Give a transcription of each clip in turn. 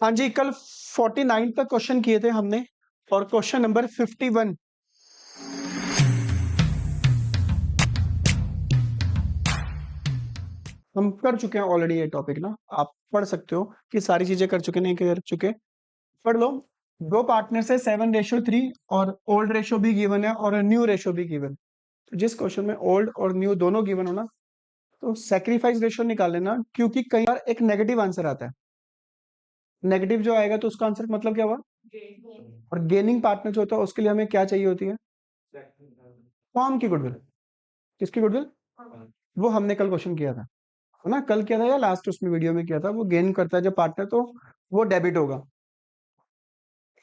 हाँ जी, कल 49 तक क्वेश्चन किए थे हमने और क्वेश्चन नंबर 51 हम कर चुके हैं ऑलरेडी। ये टॉपिक ना आप पढ़ सकते हो कि सारी चीजें कर चुके नहीं कर चुके, पढ़ लो। दो पार्टनर्स है 7:3 और ओल्ड रेशो भी गिवन है और न्यू रेशो भी गिवन। तो जिस क्वेश्चन में ओल्ड और न्यू दोनों गिवन हो ना, तो सेक्रीफाइस रेशो निकाल लेना, क्योंकि कई बार एक नेगेटिव आंसर आता है। नेगेटिव जो आएगा तो उसका आंसर मतलब क्या हुआ, और गेनिंग पार्टनर जो होता है उसके लिए हमें क्या चाहिए होती है, फॉर्म की गुडविल। किसकी गुडविल? वो हमने कल क्वेश्चन किया था, है ना, कल किया था या लास्ट उसमें वीडियो में किया था। वो गेन करता है जब पार्टनर, तो वो डेबिट होगा।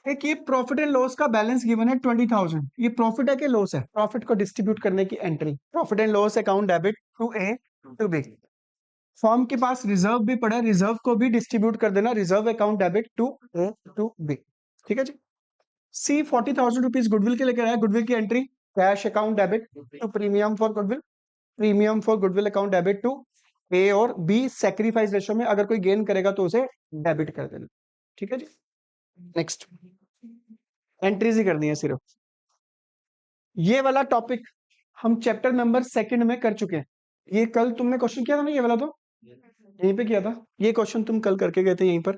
एक ये प्रॉफिट एंड लॉस का बैलेंस गिवन है 20,000। ये प्रॉफिट है कि लॉस है? प्रॉफिट को डिस्ट्रीब्यूट करने की entry, profit and loss account debit to A to B. Firm के पास रिजर्व भी पड़ा है, रिजर्व को भी डिस्ट्रीब्यूट कर देना, reserve account debit to A to B. ठीक है जी। सी 40,000 रुपीज गुडविल के लेकर आया, गुडविल की entry cash account debit to premium for goodwill, premium for goodwill account debit to A और बी। सेक्रीफाइस रेशो में अगर कोई गेन करेगा तो उसे डेबिट कर देना। ठीक है जी। नेक्स्ट एंट्रीज ही करनी है सिर्फ। ये वाला टॉपिक हम चैप्टर नंबर 2 में कर चुके हैं। ये कल तुमने क्वेश्चन किया था ना, ये वाला तो यहीं पे किया था। ये क्वेश्चन तुम कल करके गए थे यहीं पर,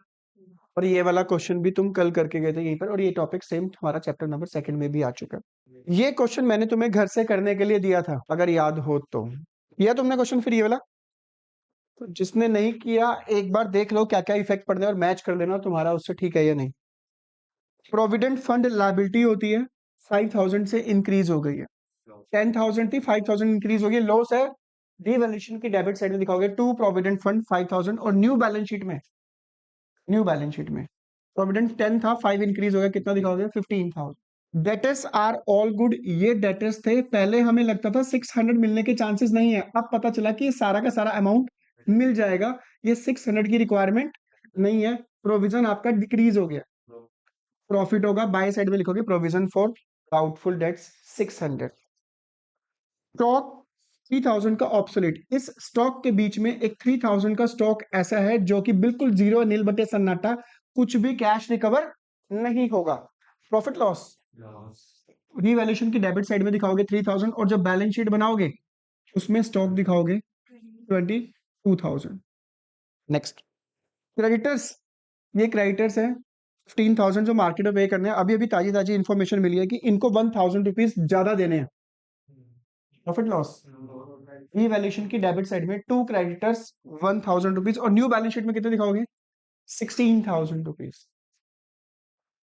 और ये वाला क्वेश्चन भी तुम कल करके गए थे यहीं पर, और ये टॉपिक सेम हमारा चैप्टर नंबर 2 में भी आ चुका है। ये क्वेश्चन मैंने तुम्हें घर से करने के लिए दिया था, अगर याद हो तो। किया तुमने क्वेश्चन फिर ये वाला? तो जिसने नहीं किया एक बार देख लो क्या क्या इफेक्ट पड़ने और मैच कर लेना तुम्हारा उससे, ठीक है या नहीं। प्रोविडेंट फंड लायबिलिटी होती है 5,000 से इंक्रीज हो गई है, 10,000 थी 5,000 इंक्रीज हो गई, लॉस है। रिवैल्यूएशन की डेबिट साइड में दिखाओगे टू प्रोविडेंट फंड 5,000, और न्यू बैलेंस शीट में, प्रोविडेंट 10 था, 5 इंक्रीज हो गया, कितना दिखाओगे? 15,000। डेटर्स आर ऑल गुड, ये डेटर्स थे। पहले हमें लगता था 600 मिलने के चांसेस नहीं है, अब पता चला कि ये सारा का सारा अमाउंट मिल जाएगा। ये 600 की रिक्वायरमेंट नहीं है, प्रोविजन आपका डिक्रीज हो गया। प्रॉफिट होगा, बाय साइड में लिखोगे provision for doubtful dates 600। Stock 3,000 का ऑब्सोलेट, इस स्टॉक के बीच में एक 3,000 का स्टॉक ऐसा है जो कि बिल्कुल जीरो, नील बटे सन्नाटा, कुछ भी कैश रिकवर नहीं होगा। प्रॉफिट लॉस, रीवैल्यूएशन की डेबिट साइड में दिखाओगे 3,000, और जब बैलेंस शीट बनाओगे उसमें स्टॉक दिखाओगे 22,000। नेक्स्ट क्रेडिटर्स, ये क्रेडिटर्स है 15,000 जो मार्केट में पे करने हैं। अभी अभी ताजी ताजी इन्फॉर्मेशन मिली है कि इनको 1,000 रुपीज ज्यादा देने हैं। प्रॉफिट लॉस, रीवैल्यूएशन की डेबिट साइड में टू क्रेडिटर्स 1,000 रुपीज, और न्यू बैलेंस शीट में कितने दिखाओगे? 16,000 रुपीज।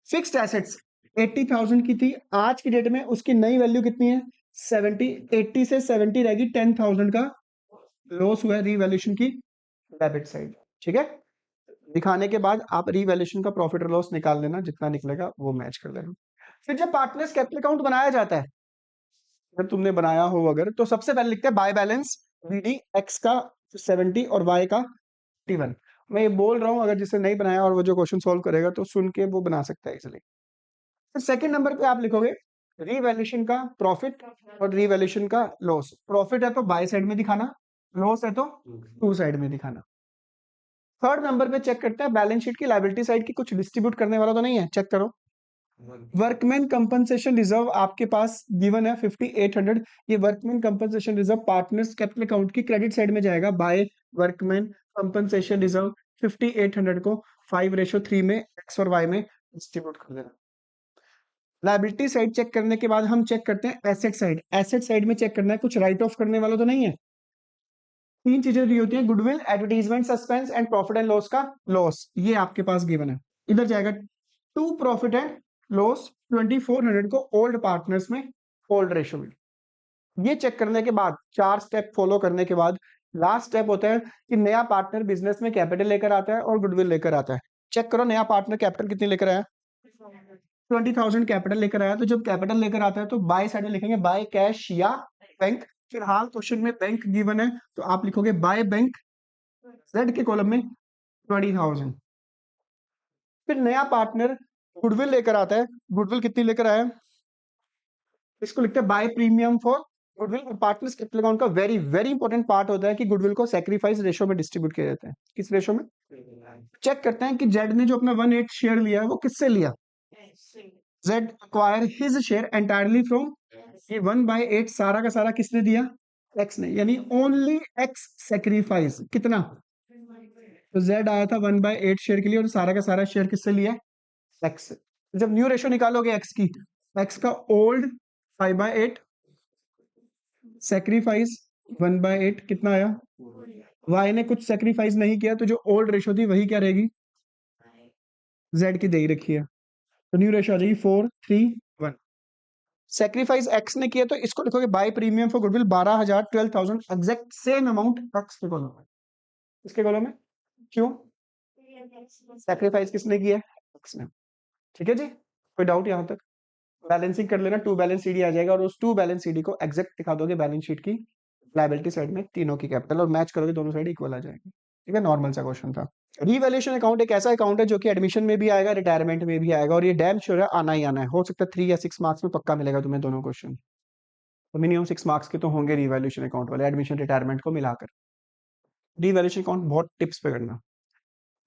फिक्स्ड एसेट्स 80,000 की थी, आज की डेट में उसकी नई वैल्यू कितनी है? 70। 80 से 70 रहेगी, 10,000 का लॉस हुआ है रीवैल्यूएशन की डेबिट साइड। ठीक है, दिखाने के बाद आप रीवैल्यूएशन का प्रॉफिट और लॉस निकाल लेना, जितना निकलेगा वो मैच कर लेना। फिर जब पार्टनर्स कैपिटल अकाउंट बनाया जाता है, अगर तुमने बनाया हो अगर, तो सबसे पहले लिखते हैं बाय बैलेंस बीडी, एक्स का 70 और वाई का 51। मैं ये बोल रहा हूं, अगर जिसे नहीं बनाया और वो जो क्वेश्चन सॉल्व करेगा तो सुन के वो बना सकता है इसलिए। फिर सेकंड नंबर पे आप लिखोगे रीवैल्यूएशन का प्रॉफिट और रीवैल्यूएशन का लॉस। प्रॉफिट है तो बाय साइड में दिखाना, लॉस है तो टू साइड में दिखाना। थर्ड नंबर पे चेक करते हैं बैलेंस शीट की लायबिलिटी साइड की, कुछ डिस्ट्रीब्यूट करने वाला तो नहीं है, चेक करो। वर्कमैन कंपनसेशन रिजर्व आपके पास गिवन है 5,800। ये workman compensation reserve partners capital account की क्रेडिट साइड में जाएगा, बाय वर्कमैन कंपनसेशन रिजर्व 5,800 को 5:3 में एक्स और वाई में डिस्ट्रीब्यूट कर देना। लायबिलिटी साइड चेक करने के बाद हम चेक करते हैं एसेट साइड। एसेट साइड में चेक करना है कुछ राइट ऑफ करने वाला तो नहीं है। तीन चीजें दी होती हैं, goodwill, advertisement suspense and profit and loss का लॉस, ये आपके पास गिवन है। इधर जाएगा टू प्रॉफिट एंड लॉस 2,400 को ओल्ड पार्टनर्स में ओल्ड रेशो में। ये चेक करने के बाद 4 स्टेप फॉलो करने के बाद लास्ट स्टेप होता है कि नया पार्टनर बिजनेस में कैपिटल लेकर आता है और गुडविल लेकर आता है। चेक करो नया पार्टनर कैपिटल कितनी लेकर आया? 20,000 कैपिटल लेकर आया। तो जब कैपिटल लेकर आता है तो बाय साइड में लिखेंगे बाय कैश या बैंक। फिलहाल क्वेश्चन में बैंक गिवन है तो आप लिखोगे बाय बैंक, जेड के कॉलम में 20,000। फिर नया पार्टनर गुडविल लेकर आता है, गुडविल कितनी लेकर आया? इसको लिखते हैं बाय प्रीमियम फॉर गुडविल और पार्टनर्स कैपिटल अकाउंट का वेरी वेरी इंपॉर्टेंट पार्ट होता है कि गुडविल को सैक्रिफाइस रेशो में डिस्ट्रीब्यूट किया जाता है। किस रेशो में? चेक करते हैं कि जेड ने जो अपना 1/8 शेयर लिया है वो किससे लिया। Z acquire his share entirely from, ये 1/8 सारा का सारा किसने दिया? एक्स ने, यानी ओनली एक्स सेक्रीफाइस कितना? तो जेड आया था 1/8 शेयर के लिए और सारा का सारा शेयर किससे लिया? एक्स से। जब न्यू रेशो निकालोगे एक्स की, एक्स का ओल्ड 5/8 सेक्रीफाइस 1/8 कितना आया? वाई ने कुछ सेक्रीफाइस नहीं किया तो जो ओल्ड रेशो थी वही क्या रहेगी? जेड की दे ही रखी है, तो न्यू रेशो आ जाएगी 4:3:1। सेक्रीफाइस एक्स ने किया तो इसको लिखोगे by premium for goodwill 12,000 12,000 exact same amount X के कॉलम में। इसके कॉलम में क्यों? सेक्रीफाइस किसने किया? एक्स ने। ठीक है जी, कोई डाउट यहां तक? बैलेंसिंग कर लेना, टू बैलेंस सीडी आ जाएगा और उस टू बैलेंस सीडी को एग्जैक्ट दिखा दोगे बैलेंस शीट की लायबिलिटी साइड में तीनों की कैपिटल और मैच करोगे दोनों साइड इक्वल आ जाएंगे। ठीक है, नॉर्मल सा क्वेश्चन था। रीवैल्यूएशन अकाउंट एक ऐसा अकाउंट है जो कि एडमिशन में भी आएगा, रिटायरमेंट में भी आएगा और ये डैम श्योर है आना ही आना है। हो सकता है 3 या 6 मार्क्स में पक्का मिलेगा तुम्हें दोनों क्वेश्चन, तो मिनिमम 6 मार्क्स के तो होंगे रीवैल्यूएशन अकाउंट वाले, एडमिशन रिटायरमेंट को मिलाकर। रीवैल्यूएशन अकाउंट बहुत टिप्स पे करना,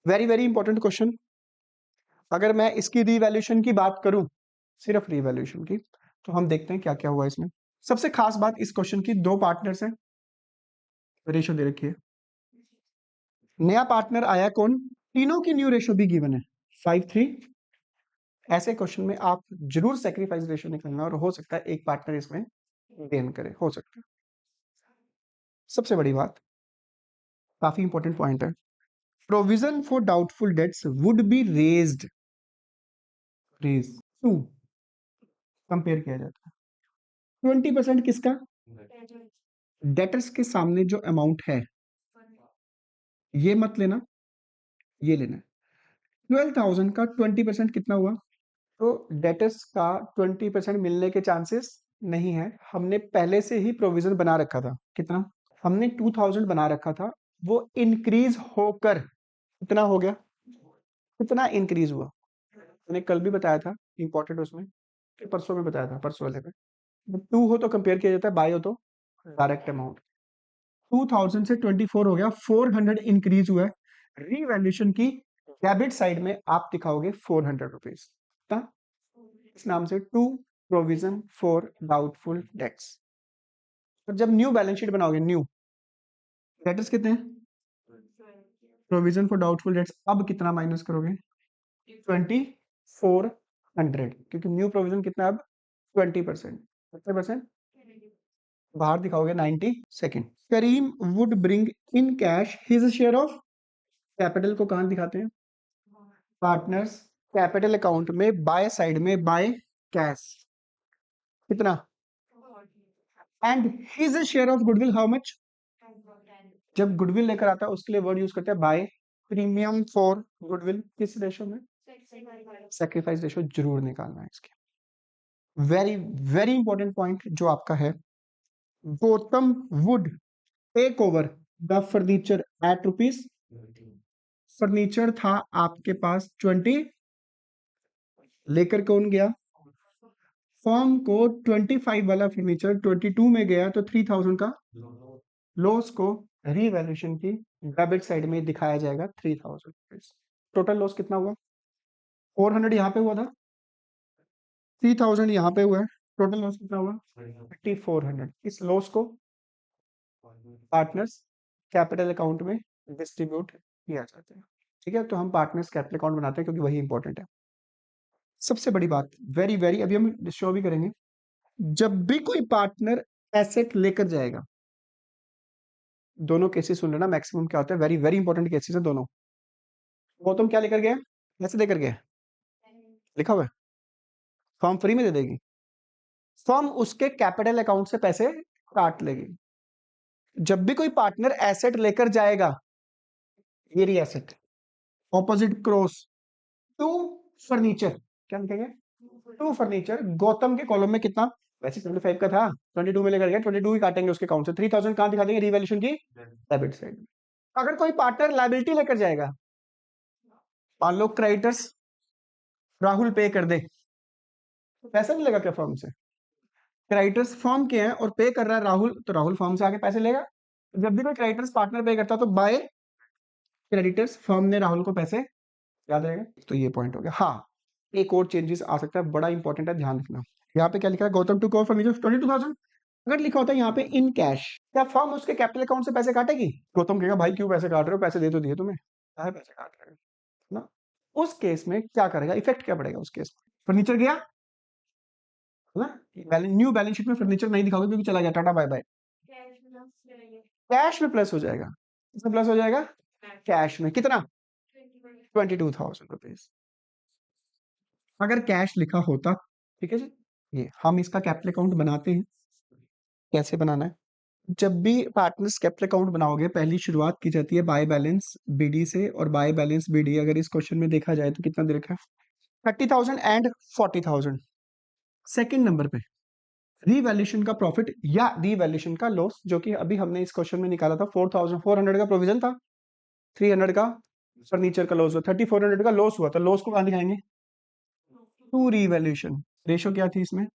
वेरी वेरी इंपॉर्टेंट क्वेश्चन। अगर मैं इसकी रीवैल्यूएशन की बात करूं, सिर्फ रीवैल्यूएशन की, तो हम देखते हैं क्या क्या हुआ इसमें। सबसे खास बात इस क्वेश्चन की, दो पार्टनर्स हैं, रेशो दे रखी है। नया पार्टनर आया कौन? तीनों की न्यू रेशो भी गिवन है 5:3। ऐसे क्वेश्चन में आप जरूर सेक्रीफाइस रेशो निकालना और हो सकता है एक पार्टनर इसमें गेन करे, हो सकता है। सबसे बड़ी बात, काफी इंपॉर्टेंट पॉइंट है, provision for doubtful debts would be raised, raise to, compare किया जाता है 20% किसका? डेटर्स के सामने जो अमाउंट है, ये मत लेना, ये लेना। 12,000 का 20% कितना हुआ? तो डेटर्स का 20% मिलने के चांसेस नहीं है, हमने पहले से ही प्रोविजन बना रखा था। कितना? हमने 2,000 बना रखा था, वो इंक्रीज होकर कितना हो गया? कितना इंक्रीज हुआ? मैंने कल भी बताया था, इंपॉर्टेंट उसमें, कि परसों में बताया था, परसों वाले में। 2 हो तो कंपेयर किया जाता है, बाय हो तो डायरेक्ट अमाउंट। 2000 से 24 हो गया, 400 इंक्रीज हुआ है। रीवैल्यूएशन की डेबिट साइड में आप दिखाओगे 400 रुपीज, इस नाम से to provision for doubtful debts. और जब न्यू बैलेंस शीट बनाओगे, न्यू डेटर्स कितने हैं? प्रोविजन फॉर डाउटफुल डेट्स, अब कितना माइनस करोगे? 2400, क्योंकि न्यू प्रोविजन कितना अब? 20%। कितने परसेंट? बाहर दिखाओगे 90 second. Karim would bring in cash his share of capital को कहां दिखाते हैं? पार्टनर्स कैपिटल अकाउंट में बाय साइड में बाय कैश, कितना? And his share of goodwill how much? जब गुडविल लेकर आता है उसके लिए वर्ड यूज करते हैं बाय प्रीमियम फॉर गुडविल, किस रेशो में? सेक्रीफाइस रेशो जरूर निकालना है इसके। वेरी वेरी इंपॉर्टेंट पॉइंट जो आपका है, Gautam would take over the furniture at rupees, furniture था आपके पास 20, लेकर कौन गया? फर्म को 25 वाला फर्नीचर 22 में गया, तो 3,000 का लॉस को रीवैल्यूएशन की डेबिट साइड में दिखाया जाएगा 3,000। टोटल लॉस कितना हुआ? 400 यहाँ पे हुआ था, 3,000 यहाँ पे हुआ है, टोटल लॉस कितना हुआ? 3,400। इस लॉस को पार्टनर्स कैपिटल अकाउंट में डिस्ट्रीब्यूट किया जाता है। ठीक है, तो हम पार्टनर्स कैपिटल अकाउंट बनाते हैं क्योंकि वही इंपॉर्टेंट है। सबसे बड़ी बात, वेरी वेरी, अभी हम शो भी करेंगे, जब भी कोई पार्टनर एसेट लेकर जाएगा, दोनों केसेस सुन लेना, मैक्सिमम क्या होता है, वेरी वेरी इंपॉर्टेंट केसेस है दोनों। गौतम क्या लेकर गया? कैसे लेकर गया? लिखा हुआ है, फर्म फ्री में दे देगी, फर्म उसके कैपिटल अकाउंट से पैसे काट लेगी। जब भी कोई पार्टनर एसेट लेकर जाएगा, ये रही asset, opposite cross to furniture, क्या लिखेंगे? To furniture. गौतम के कॉलम में कितना? वैसे 25 का था, 22 में लेकर गया, 22 ही काटेंगे उसके अकाउंट से, 3,000 कहां दिखा देंगे रीवैल्यूएशन की डेबिट साइड। अगर कोई पार्टनर लायबिलिटी लेकर जाएगा, मान लो क्रेडिटर्स राहुल पे कर दे, तो पैसा नहीं लगा क्या फर्म से? क्रेडिटर्स फर्म के हैं और पे कर रहा है राहुल, तो राहुल फर्म से आके पैसे लेगा। जब भी कोई क्रेडिटर्स पार्टनर पे करता है तो बाय क्रेडिटर्स फर्म ने राहुल को पैसे, याद रहेगा। तो ये पॉइंट हो गया। हाँ, एक और चेंजेस आ सकता है, बड़ा इंपॉर्टेंट है, ध्यान रखना। यहाँ पे क्या लिखा है, गौतम टू कोर फर्नीचर 22,000। अगर लिखा होता है यहाँ पे इन कैश, क्या फर्म उसके कैपिटल अकाउंट से पैसे काटेगी? गौतम कहेगा भाई क्यों पैसे काट रहे हो, पैसे दे तो दिए तुम्हें, क्या है पैसे काट रहे हो ना। उस केस में क्या करेगा, इफेक्ट क्या पड़ेगा उस केस में? फर्नीचर गया है ना, न्यू बैलेंस शीट में फर्नीचर नहीं दिखाओगे क्योंकि चला गया, टाटा बाय बाय। कैश में प्लस हो जाएगा, किसमें प्लस हो जाएगा? कैश में। कितना? 22,000 रुपीज। अगर कैश लिखा होता, ठीक है जी, ये हम इसका कैपिटल अकाउंट बनाते हैं। कैसे बनाना है? जब भी पार्टनर्स कैपिटल अकाउंट बनाओगे, पहली शुरुआत की जाती है बाय बैलेंस बीडी से, और बाय बैलेंस बीडी अगर इस क्वेश्चन में देखा जाए तो कितना दे रखा है, 30,000 एंड 40,000। सेकंड नंबर पे रीवैल्यूएशन का प्रॉफिट या रीवैल्यूएशन का लॉस, जो कि अभी हमने इस क्वेश्चन में निकाला था। 4,400 का प्रोविजन था, 300 का फर्नीचर का लॉस हुआ, 3,400 का लॉस हुआ, तो लॉस को कहां दिखाएंगे? To revaluation. रेशो क्या थी इसमें?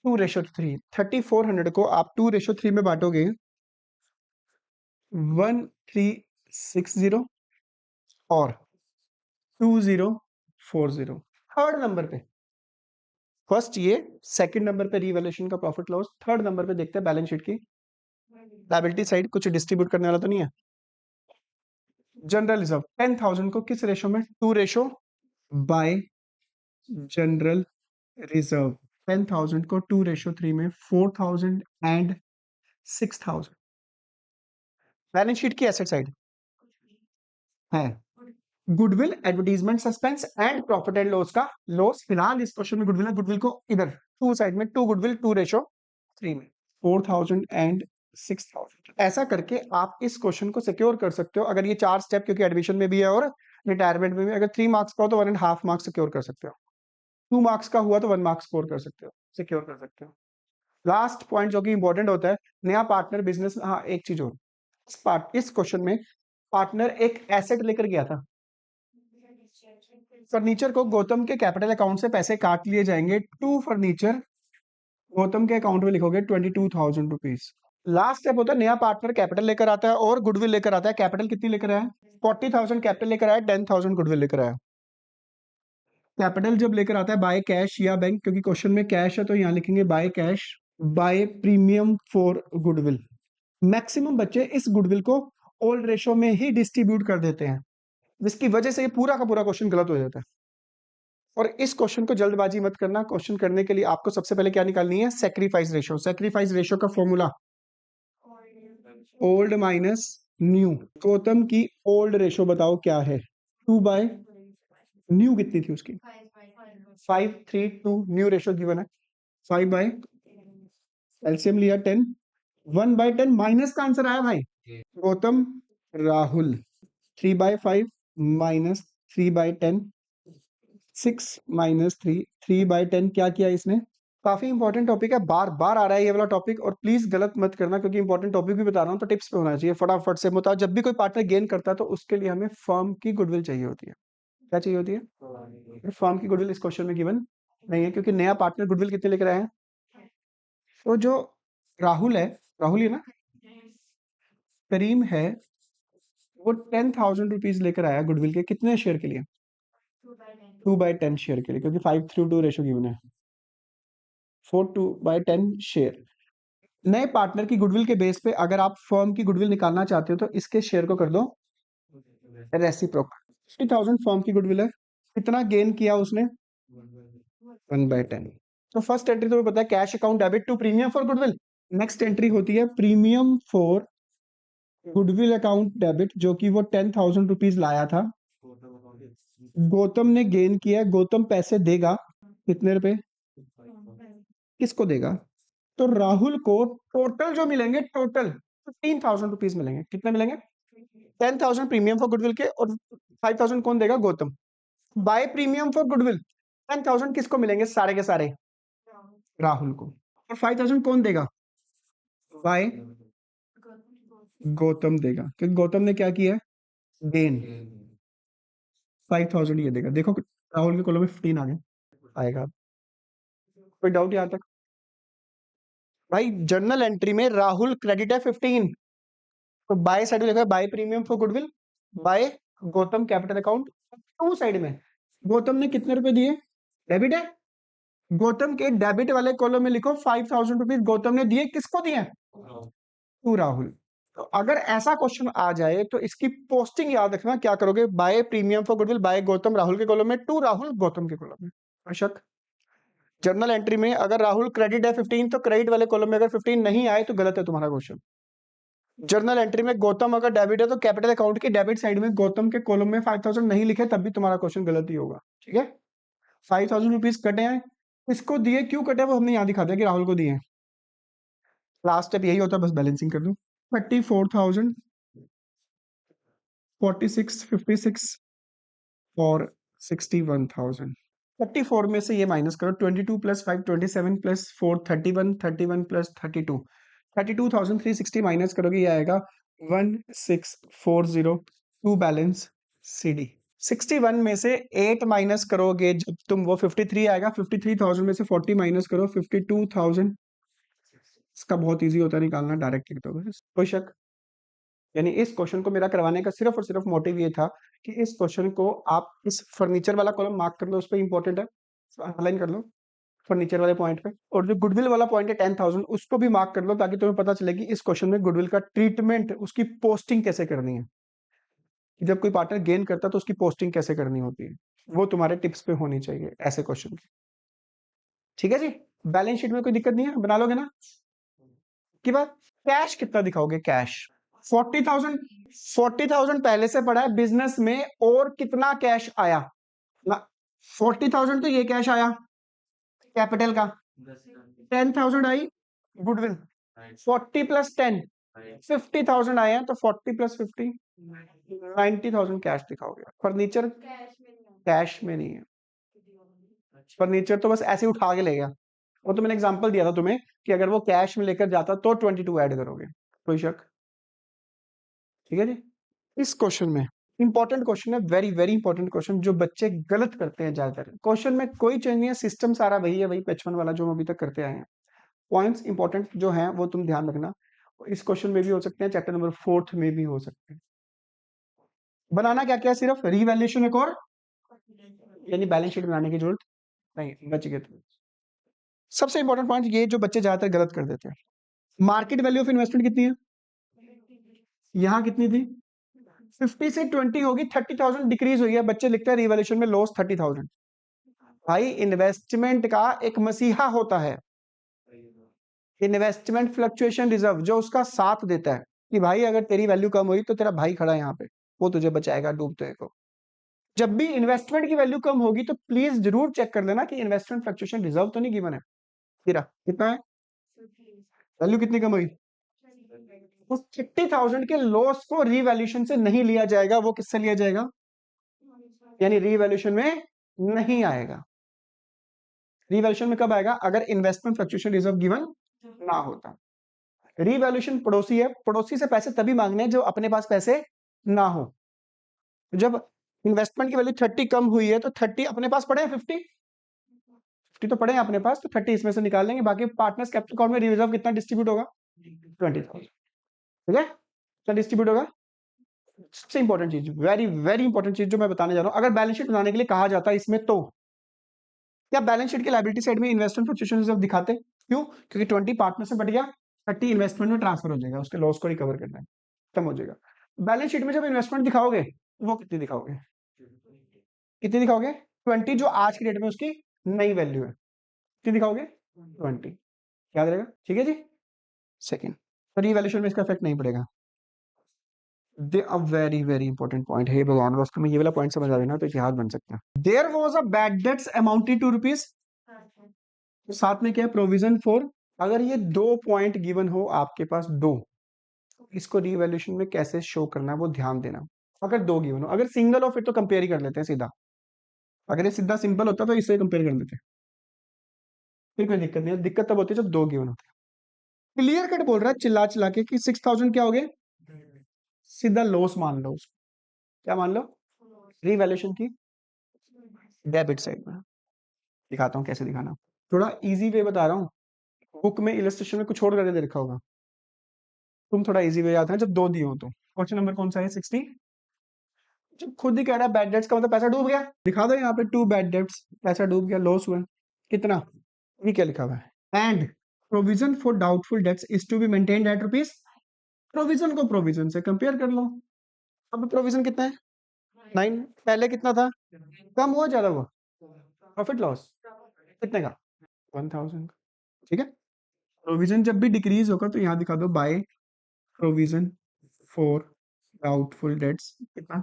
2:3। 3,400 को आप 2:3 में बांटोगे, 1,360 और 2,040। थर्ड नंबर पे, फर्स्ट ये, सेकंड नंबर पे रीवैल्यूएशन का प्रॉफिट लॉस, थर्ड नंबर पे देखते हैं बैलेंस शीट की लायबिलिटी साइड, कुछ डिस्ट्रीब्यूट करने वाला तो नहीं है। जनरल रिजर्व 10,000 को किस रेशो में? 2 रेशो बाय जनरल रिजर्व। 10,000 को 2:3 में 4,000 एंड 6,000। बैलेंस शीट की एसेट साइड है goodwill, advertisement, suspense and profit and loss का लॉस। फिलहाल इस क्वेश्चन में गुडविल है, गुडविल को इधर टू साइड में, 2 गुडविल 2:3 में, 4,000 एंड 6,000। ऐसा करके आप इस क्वेश्चन को सिक्योर कर सकते हो। अगर ये 4 स्टेप, क्योंकि एडमिशन में भी है और रिटायरमेंट में भी, अगर 3 मार्क्स का हो तो 1.5 मार्क्स सिक्योर कर सकते हो, 2 मार्क्स का हुआ तो 1 मार्क्स स्कोर कर सकते हो, सिक्योर कर सकते हो। लास्ट पॉइंट जो कि इंपॉर्टेंट होता है, नया पार्टनर बिजनेस। हाँ, एक चीज और, इस क्वेश्चन में पार्टनर एक एसेट लेकर गया था, फर्नीचर को गौतम के कैपिटल अकाउंट से पैसे काट लिए जाएंगे, टू फर्नीचर गौतम के अकाउंट में लिखोगे 22,000 रुपीज। लास्ट स्टेप होता है, नया पार्टनर कैपिटल लेकर आता है और गुडविल लेकर आता है। कैपिटल कितनी लेकर आया? 40,000 कैपिटल लेकर आया, 10,000 गुडविल लेकर आया। कैपिटल जब लेकर आता है बाय कैश या बैंक, क्योंकि क्वेश्चन में कैश है तो यहां लिखेंगे by cash, by premium for goodwill. Maximum बच्चे इस गुडविल को ओल्ड रेशो में ही डिस्ट्रीब्यूट कर देते हैं, जिसकी वजह से ये पूरा का पूरा क्वेश्चन गलत हो जाता है। और इस क्वेश्चन को जल्दबाजी मत करना। क्वेश्चन करने के लिए आपको सबसे पहले क्या निकालनी है? Sacrifice ratio. सैक्रिफाइस रेशो का formula old minus new. Gautam की ओल्ड रेशो बताओ क्या है? 2/, न्यू कितनी थी उसकी? 5:3:2। न्यू रेशो गिवन है 5/, एलसीएम लिया 10, 1/10 माइनस का आंसर आया भाई। Gautam Rahul 3/5 minus 3/10, 6 minus 3, 3/10। क्या किया इसने? काफी इंपॉर्टेंट टॉपिक है, बार बार आ रहा है ये वाला टॉपिक, और प्लीज गलत मत करना, क्योंकि इंपॉर्टेंट टॉपिक भी बता रहा हूँ तो टिप्स पे होना चाहिए फटाफट से। मुताबिक जब भी कोई पार्टनर गेन करता है तो उसके लिए हमें फर्म की गुडविल चाहिए होती है। क्या चाहिए होती है? फर्म की गुडविल इस क्वेश्चन में गिवन नहीं है, क्योंकि नया पार्टनर गुडविल कितने लेकर आए हैं? तो जो राहुल है, राहुल ही ना, करीम है, वो 10,000 रुपीज लेकर आया गुडविल के, कितने शेयर के लिए? 2/10 शेयर के लिए, क्योंकि 5:2 रेशो गिवन है, 4:2/10 शेयर। नए पार्टनर की गुडविल के बेस पे अगर आप फर्म की गुडविल निकालना चाहते हो तो इसके शेयर को कर दो रेसिप्रोक। 50,000 फर्म की गुडविल है, कितना गेन किया उसने? 1/10। तो फर्स्ट एंट्री तुम्हें पता है, cash account debit to premium for goodwill. Next entry होती है premium for goodwill account debit, जो कि वो 10,000 रुपीज लाया था, गौतम ने गेन किया। गौतम पैसे देगा, कितने रुपए? किसको देगा? तो राहुल को टोटल जो मिलेंगे, टोटल 15,000 रुपीज मिलेंगे। कितने मिलेंगे? 10,000 प्रीमियम फॉर गुडविल के, और 5,000 कौन देगा? Gautam. By premium for goodwill 10,000 किसको मिलेंगे? सारे के सारे राहुल को। और 5,000 कौन देगा? बाय गौतम देगा, क्योंकि गौतम ने क्या किया? गेन। 5,000 ये देगा। देखो राहुल के कॉलम में 15 आ गए, आएगा। कोई डाउट यहाँ तक? भाई जर्नल एंट्री में राहुल क्रेडिट है 15, तो बाय साइड में लिखा है by premium for goodwill by Gautam capital account. To side में गौतम ने कितने रुपए दिए? डेबिट है। गौतम के डेबिट वाले कॉलम में लिखो 5,000 रुपीज गौतम ने दिए, किसको दिए? टू राहुल। तो अगर ऐसा क्वेश्चन आ जाए तो इसकी पोस्टिंग याद रखना, क्या करोगे? By premium for goodwill by Gautam Rahul के कॉलम में, टू राहुल गौतम के कॉलम में। अशक जर्नल एंट्री में अगर राहुल क्रेडिट है 15, तो क्रेडिट वाले कॉलम में अगर 15 नहीं आए तो गलत है तुम्हारा क्वेश्चन। जर्नल एंट्री में गौतम अगर डेबिट है तो कैपिटल अकाउंट की डेबिट साइड में गौतम के कॉलम में 5,000 नहीं लिखे तब भी तुम्हारा क्वेश्चन गलत ही होगा। ठीक है, 5,000 रुपीज कटे हैं, इसको दिए क्यों कटे वो हमने यहाँ दिखा दिया कि राहुल को दिए। लास्ट स्टेप यही होता है, बस बैलेंसिंग कर दो। 34,000, 46, 56 और 61,000। 34 में से ये माइनस करो, 22 प्लस 5 27 प्लस 4 31, 31 प्लस 32, 32,360 माइनस करोगे, ये आएगा 1640। To balance CD। 61 में से 8 माइनस करोगे जब तुम, वो 53 आएगा। 53,000 में से 40 माइनस करो, 52,000। इसका बहुत इजी होता है निकालना, डायरेक्ट लिख दोगे। कोई शक? यानी इस क्वेश्चन को मेरा करवाने का सिर्फ और सिर्फ मोटिव ये था कि इस क्वेश्चन को आप इस फर्नीचर वाला कॉलम मार्क कर लो, उस पर इंपॉर्टेंट है, अंडरलाइन कर लो फर्नीचर वाले पॉइंट पे। और जो गुडविल वाला पॉइंट है 10,000, उसको भी मार्क कर लो ताकि तुम्हें पता चले कि इस क्वेश्चन में गुडविल का ट्रीटमेंट, उसकी पोस्टिंग कैसे करनी है। जब कोई पार्टनर गेन करता है तो उसकी पोस्टिंग कैसे करनी होती है, वो तुम्हारे टिप्स पे होनी चाहिए ऐसे क्वेश्चन की। ठीक है जी, बैलेंस शीट में कोई दिक्कत नहीं है, बना लोगे ना? की बात, कैश कितना दिखाओगे? कैश 40,000। 40,000 पहले से पड़ा है बिजनेस में, और कितना कैश आया ना? 40,000 तो ये कैश आया कैपिटल का, 10,000 आई गुडविल, 40 प्लस 10 50,000 आए हैं, तो 40 प्लस 50 90,000 कैश दिखाओगे। फर्नीचर कैश में नहीं है, फर्नीचर तो बस ऐसे ही उठा के ले गया। वो तो मैंने एग्जांपल दिया था तुम्हें कि अगर वो कैश में लेकर जाता तो 22 ऐड करोगे। कोई शक? ठीक है जी। इस क्वेश्चन में इंपॉर्टेंट क्वेश्चन है, वेरी वेरी इंपॉर्टेंट क्वेश्चन, जो बच्चे गलत करते हैं ज्यादातर। क्वेश्चन में कोई चेंज नहीं है, सिस्टम सारा वही है, वही 55 वाला जो हम अभी तक करते आए हैं। पॉइंट्स इंपॉर्टेंट जो हैं वो तुम ध्यान रखना। इस क्वेश्चन में भी हो सकते हैं, चैप्टर नंबर 4 में भी हो सकते हैं। बनाना क्या क्या, सिर्फ रीवैल्यूएशन एक और, यानी बैलेंस शीट बनाने की जरूरत नहीं, बच गए तुम। सबसे इंपॉर्टेंट पॉइंट ये जो बच्चे ज्यादातर गलत कर देते हैं, मार्केट वैल्यू ऑफ इन्वेस्टमेंट कितनी है? यहाँ कितनी थी? 50 से 20 होगी, 30,000 डिक्रीज हुई है। बच्चे लिखते हैं रिवैल्यूएशन में लॉस 30,000। भाई इन्वेस्टमेंट का एक मसीहा होता है, इन्वेस्टमेंट फ्लक्चुएशन रिजर्व, जो उसका साथ देता है कि भाई अगर तेरी वैल्यू कम हुई तो तेरा भाई खड़ा है यहाँ पे, वो तुझे बचाएगा डूबते को। जब भी इन्वेस्टमेंट की वैल्यू कम होगी तो प्लीज जरूर चेक कर लेना कि इन्वेस्टमेंट फ्लक्चुएशन रिजर्व तो नहीं गिवन है। तेरा कितना है? वैल्यू कितनी कम हुई? उस 30,000 के लॉस को रीवैल्यूएशन से नहीं लिया जाएगा, वो किससे लिया जाएगा? यानी रीवैल्यूएशन में नहीं आएगा। रीवैल्यूएशन में कब आएगा? अगर इन्वेस्टमेंट फ्लक्चुएशन रिजर्व गिवन ना होता। रीवैल्यूएशन पड़ोसी है, पड़ोसी से पैसे तभी मांगने हैं जब अपने पास पैसे ना हो। जब इन्वेस्टमेंट की वैल्यू 30 कम हुई है तो 30 अपने पास पड़े हैं, 50 तो पड़े हैं अपने पास, तो 30 इसमें से निकाल लेंगे, बाकी पार्टनर्स कैपिटल अकाउंट में रिजर्व कितना डिस्ट्रीब्यूट होगा? 20,000। ठीक है, क्या डिस्ट्रीब्यूट होगा? सबसे इंपॉर्टेंट चीज, वेरी वेरी इंपॉर्टेंट चीज जो मैं बताने जा रहा हूं, अगर बैलेंस शीट बनाने के लिए कहा जाता है इसमें, तो क्या बैलेंस शीट के लायबिलिटी साइड में इन्वेस्टमेंट फ्लक्चुएशन रिजर्व दिखाते? क्यों? क्योंकि 20 पार्टनर से बढ़ गया, 30 इन्वेस्टमेंट में ट्रांसफर हो जाएगा, उसके लॉस को रिकवर करना है, खत्म हो जाएगा। बैलेंस शीट में जब इन्वेस्टमेंट दिखाओगे वो कितनी दिखाओगे? कितनी दिखाओगे? 20, जो आज की डेट में उसकी नई वैल्यू है। कितनी दिखाओगे? 20। याद रहेगा? ठीक है जी। सेकंड, तो रीवैल्यूएशन में इसका इफेक्ट नहीं पड़ेगा। They a very very important point है भगवान, बस तुम्हें ये वाला पॉइंट समझ आ जाए ना तो इतिहास बन सकता है। There was a bad debts amounted to rupees, साथ में क्या है? Provision for. अगर ये 2 पॉइंट गिवन हो आपके पास, दो, इसको रीवैल्यूएशन में कैसे शो करना है वो ध्यान देना। अगर 2 गिवन हो, अगर सिंगल हो फिर तो कंपेयर ही कर लेते हैं सीधा। अगर ये सीधा सिंपल होता तो इससे कंपेयर कर लेते, फिर कोई दिक्कत नहीं है। दिक्कत तब होती है जब 2 गिवन होते हैं। क्लियर कट बोल रहा है चिल्ला चिल्ला के कि 6,000 क्या हो गए? सीधा लॉस मान लो उसको। क्या मान लो? रीवैल्यूएशन की डेबिट साइड में। दिखाता हूं कैसे दिखाना। थोड़ा इजी वे बता रहा हूँ, बुक में इलस्ट्रेशन में कुछ और करके दे रखा होगा, तुम थोड़ा इजी वे याद है जब दो दिए हो तो। क्वेश्चन नंबर कौन सा है 60, जब खुद ही कह रहा है बैड डेट्स का मतलब पैसा डूब गया, दिखा दो यहाँ पे टू बैड डेट्स, पैसा डूब गया, लॉस हुआ कितना, ये क्या लिखा हुआ है, and provision for doubtful debts is to be maintained at rupees, provision को प्रोविजन से कंपेयर कर लो। अब प्रोविजन कितना है 9, पहले कितना था, कम हुआ ज्यादा हुआ, प्रॉफिट लॉस कितने का 1000, ठीक है। प्रोविजन जब भी डिक्रीज होगा तो यहाँ दिखा दो by provision for doubtful dates कितना।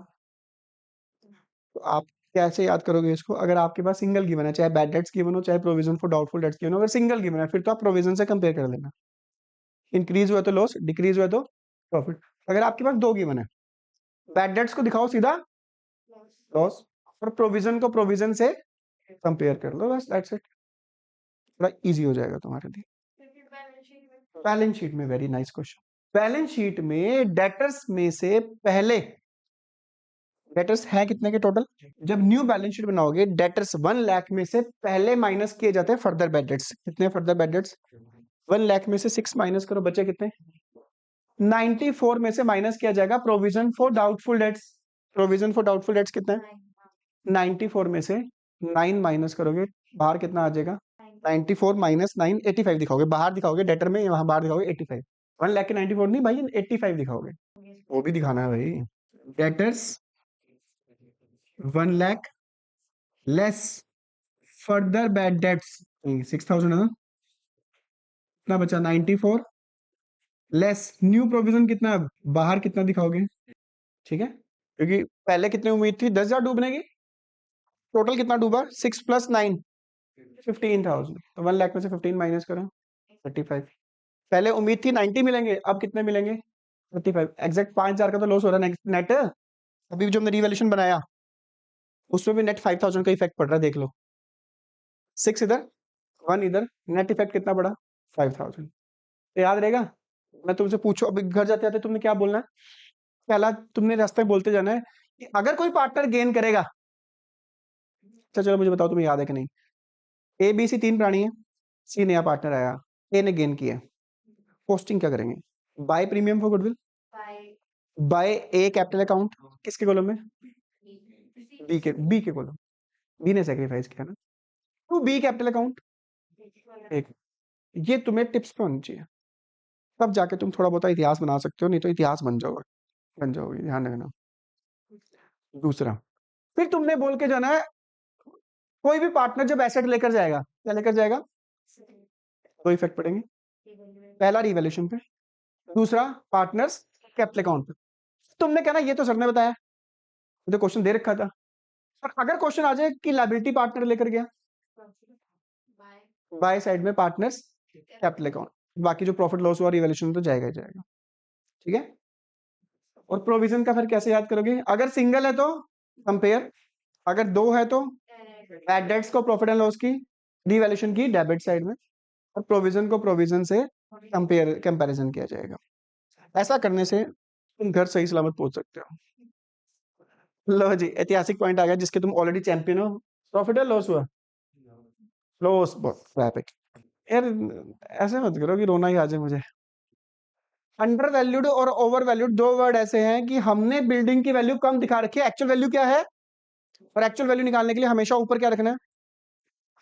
तो आप कैसे याद करोगे इसको, अगर आपके पास सिंगल गिवन है, चाहे बैड डेट्स गिवन हो चाहे provision for doubtful dates given हो, अगर सिंगल गिवन है फिर तो आप प्रोविजन से कंपेयर कर लेना, इंक्रीज हुआ तो लॉस, डिक्रीज हुआ तो प्रॉफिट। अगर आपके पास दो गिवन है, बैड डेट्स को दिखाओ सीधा लॉस, और प्रोविजन को प्रोविजन से कंपेयर कर लो, बस दैट्स इट, थोड़ा इजी हो जाएगा तुम्हारे लिए। बैलेंस शीट में very nice question, balance sheet में डेटर्स में से पहले, डेटर्स है कितने के टोटल, जब न्यू बैलेंस शीट बनाओगे डेटर्स 1 लाख में से पहले माइनस किए जाते हैं फर्दर बैड डेट्स, कितने फर्दर बैड डेट्स, 1 लाख में से 6 माइनस करो, बचे कितने, 94 में से माइनस किया जाएगा provision for doubtful dates, provision for doubtful dates कितना है, 94 में से 9 माइनस करोगे, बाहर कितना आ जाएगा, 94 माइनस 9 85 दिखाओगे, बाहर दिखाओगे डेटर में, वहां बाहर दिखाओगे 85, 1 लाख के 94 नहीं भाई 85 दिखाओगे, वो भी दिखाना है भाई, debtors 1 lakh less further bad debts 6000 है ना, कितना बचा 94 लेस न्यू प्रोविजन कितना है, बाहर कितना दिखाओगे, ठीक है, क्योंकि पहले कितनी उम्मीद थी 10,000 डूबने की, टोटल कितना डूबा 6 + 9 15,000, तो 1 लाख में से 15 माइनस करो 35, पहले उम्मीद थी 90 मिलेंगे, अब कितने मिलेंगे 35, एग्जैक्ट 5,000 का तो लॉस हो रहा है नेट, अभी जो हमने रिवैल्यूएशन बनाया उसमें भी नेट 5,000 का इफेक्ट पड़ रहा है, देख लो 6 इधर 1 इधर, नेट इफेक्ट कितना पड़ा 5,000, तो याद रहेगा, मैं तुमसे पूछो अभी घर जाते जाते तुमने क्या बोलना है, पहला तुमने रास्ते में बोलते जाना है कि अगर कोई पार्टनर गेन करेगा, अच्छा चलो मुझे बताओ तुम्हें याद है कि नहीं, ए बी सी 3 प्राणी है, सी नया पार्टनर आया, ए ने गेन किया, पोस्टिंग क्या करेंगे, by premium for goodwill, by A capital account, किसके कॉलम में, बी के कॉलम, बी ने सेक्रीफाइस किया ना, टू बी कैपिटल अकाउंट, एक, ये तुम्हें टिप्स पे होनी चाहिए, तब जाके तुम थोड़ा बहुत इतिहास बना सकते हो, नहीं तो इतिहास बन जाओगे, ध्यान रखना। दूसरा, फिर तुमने बोल के जाना है कोई भी पार्टनर जब एसेट लेकर जाएगा, क्या लेकर जाएगा, दो इफेक्ट पड़ेंगे, पहला रिवैल्यूएशन पे, दूसरा पार्टनर्स कैपिटल अकाउंट पे, तुमने कहना ये तो सर ने बताया, मुझे क्वेश्चन दे रखा था, और अगर क्वेश्चन आ जाए कि लायबिलिटी पार्टनर लेकर गया, बाय साइड में पार्टनर्स कैपिटल अकाउंट, बाकी जो प्रॉफिट लॉस हुआ रिवैल्यूएशन तो जाएगा ही जाएगा, ठीक है। और प्रोविजन का फिर कैसे याद करोगे, अगर सिंगल है तो कंपेयर, अगर दो है तो बैड डेट्स को प्रॉफिट एंड लॉस की, रिवैल्यूएशन की डेबिट साइड में, और प्रोविजन को प्रोविजन से कंपैरिजन किया जाएगा, ऐसा करने से तुम घर सही सलामत पहुंच सकते हो। लो जी ऐतिहासिक पॉइंट आ गया जिसके तुम ऑलरेडी चैंपियन हो, प्रॉफिट है लॉस हुआ, लॉस रैपिड, यार ऐसे मत करो कि रोना ही आ जाए मुझे, अंडर वैल्यूड और ओवर वैल्यूड दो वर्ड ऐसे हैं कि हमने बिल्डिंग की वैल्यू कम दिखा रखी है, एक्चुअल वैल्यू क्या है, और एक्चुअल वैल्यू निकालने के लिए हमेशा ऊपर क्या रखना है,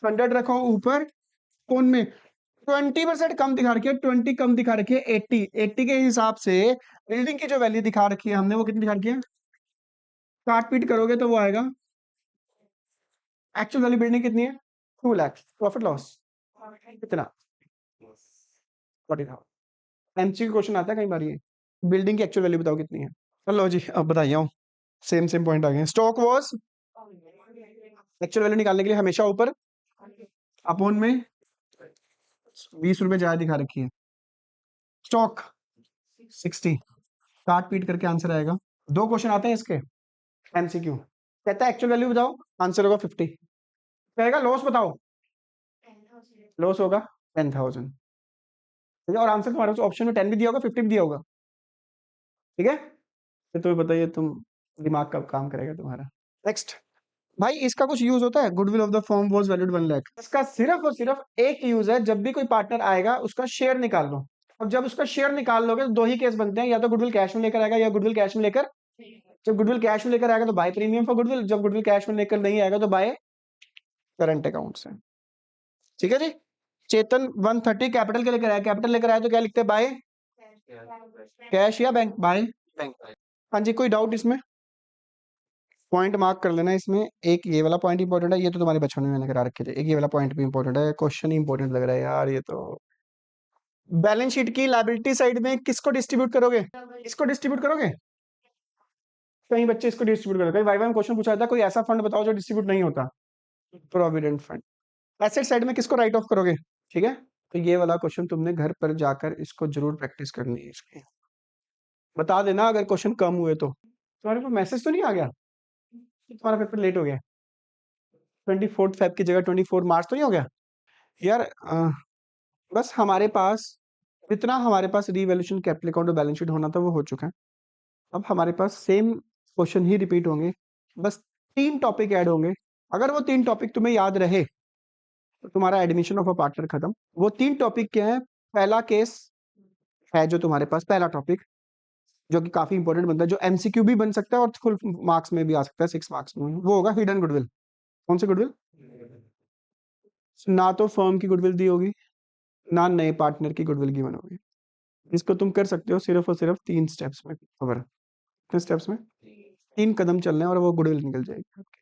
100 रखो ऊपर, कौन में 20% कम दिखा रखी है, 20 कम दिखा रखी है 80 के हिसाब से बिल्डिंग की जो वैल्यू दिखा रखी है हमने वो कितनी दिखा रखी है, काट पीट करोगे तो वो आएगा, एक्चुअल वैल्यू बिल्डिंग कितनी है 2 लाख, प्रॉफिट लॉस कितना 40,000, एमसीक्यू क्वेश्चन आता है कई बार ये, बिल्डिंग की एक्चुअल वैल्यू बताओ कितनी है, चलो जी अब बताइए हूँ, सेम पॉइंट आ गए, स्टॉक वॉज, एक्चुअल वैल्यू निकालने के लिए हमेशा ऊपर, अपोन में 20 रुपए ज्यादा दिखा रखी है, स्टॉक 60, काट पीट करके आंसर आएगा, दो क्वेश्चन आते हैं इसके एमसीक्यू, कहता है एक्चुअल वैल्यू बताओ, आंसर होगा 50, कहेगा लॉस बताओ, लॉस होगा 10,000, ठीक है, और आंसर तुम्हारे ऑप्शन में 10 भी दिया होगा 50 भी दिया होगा, ठीक है, तो तुम्हें बताइए तुम दिमाग कब काम करेगा तुम्हारा। नेक्स्ट भाई इसका कुछ यूज होता है, goodwill of the firm was valued 1 lakh, इसका सिर्फ और सिर्फ एक यूज है, जब भी कोई पार्टनर आएगा उसका शेयर निकाल लो। अब जब उसका शेयर निकाल लोगे तो दो ही केस बनते हैं, या तो गुडविल कैश में लेकर आएगा या गुडविल कैश में लेकर, जब गुडविल कैश में लेकर आएगा तो बाय प्रीमियम फॉर गुडविल, जब गुडविल कैश में लेकर नहीं आएगा तो बाय करंट अकाउंट से। ठीक है जी। चेतन 130 कैपिटल के लेकर आया, कैपिटल लेकर आया तो क्या लिखते हैं, बाय कैश या बैंक, बाय बैंक। हाँ जी, कोई डाउट इसमें? पॉइंट मार्क कर लेना इसमें, एक ये वाला पॉइंट इंपॉर्टेंट है, ये तो तुम्हारे बचपन में मैंने करा रखे थे, एक ये वाला पॉइंट भी इंपॉर्टेंट है, क्वेश्चन इंपॉर्टेंट लग रहा है यार ये तो। बैलेंस शीट की लायबिलिटी साइड में किसको डिस्ट्रीब्यूट करोगे, इसको डिस्ट्रीब्यूट करोगे? कहीं बच्चे इसको डिस्ट्रीब्यूट करोगे, कहीं वाइवा में क्वेश्चन पूछा था कोई ऐसा फंड बताओ जो डिस्ट्रीब्यूट नहीं होता, प्रोविडेंट फंड। एसेट साइड में किसको राइट ऑफ करोगे? ठीक है, तो ये वाला क्वेश्चन तुमने घर पर जाकर इसको जरूर प्रैक्टिस करनी है इसकी। बता देना अगर क्वेश्चन कम हुए तो। तुम्हारे पास मैसेज तो नहीं आ गया कि तुम्हारा पेपर लेट हो गया? 24 फेब की जगह 24 मार्च तो नहीं हो गया यार? बस हमारे पास जितना हमारे पास रिवैल्यूएशन, कैपिटल अकाउंट और बैलेंस शीट होना था वो हो चुका है। अब हमारे पास सेम क्वेश्चन ही रिपीट होंगे, बस 3 टॉपिक ऐड होंगे। अगर वो 3 टॉपिक तुम्हें याद रहे तो तुम्हारा एडमिशन ऑफ अ पार्टनर खत्म। वो 3 टॉपिक क्या है? पहला केस है जो तुम्हारे पास, पहला टॉपिक जो कि काफी इंपॉर्टेंट बनता है, जो एमसीक्यू भी बन सकता है और फुल मार्क्स में भी आ सकता है, 6 मार्क्स में, वो होगा हिडन गुडविल। कौन सी गुडविल? ना तो फर्म की गुडविल दी होगी, ना नए पार्टनर की गुडविल गिवन होगी। इसको तुम कर सकते हो सिर्फ और सिर्फ 3 स्टेप्स में कवर। कितने स्टेप्स में? 3 कदम चलने हैं और वो गुडविल निकल जाएगी आपकी।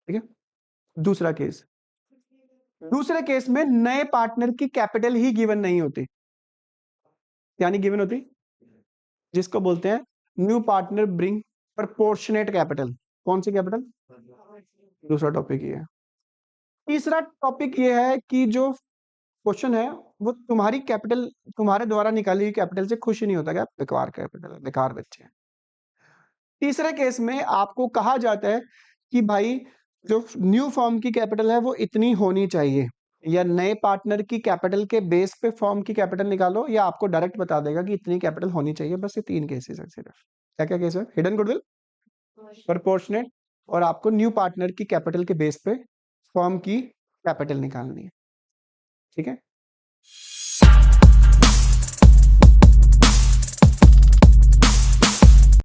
ठीक है। दूसरा केस, दूसरे केस में नए पार्टनर की कैपिटल ही गिवन नहीं होती, यानी गिवन होती जिसको बोलते हैं new partner bring proportionate capital. कौन सी कैपिटल? दूसरा टॉपिक ये है। तीसरा टॉपिक ये है कि जो क्वेश्चन है वो तुम्हारी कैपिटल, तुम्हारे द्वारा निकाली हुई कैपिटल से खुश ही नहीं होता, क्या बेकार कैपिटल है, बेकार बच्चे हैं। तीसरे केस में आपको कहा जाता है कि भाई जो न्यू फॉर्म की कैपिटल है वो इतनी होनी चाहिए, या नए पार्टनर की कैपिटल के बेस पे फॉर्म की कैपिटल निकालो, या आपको डायरेक्ट बता देगा कि इतनी कैपिटल होनी चाहिए। बस ये 3 केसेस है सिर्फ। क्या क्या केस है? हिडन गुडविल, प्रोपोर्शनेट, और आपको न्यू पार्टनर की कैपिटल के बेस पे फॉर्म की कैपिटल निकालनी है। ठीक है।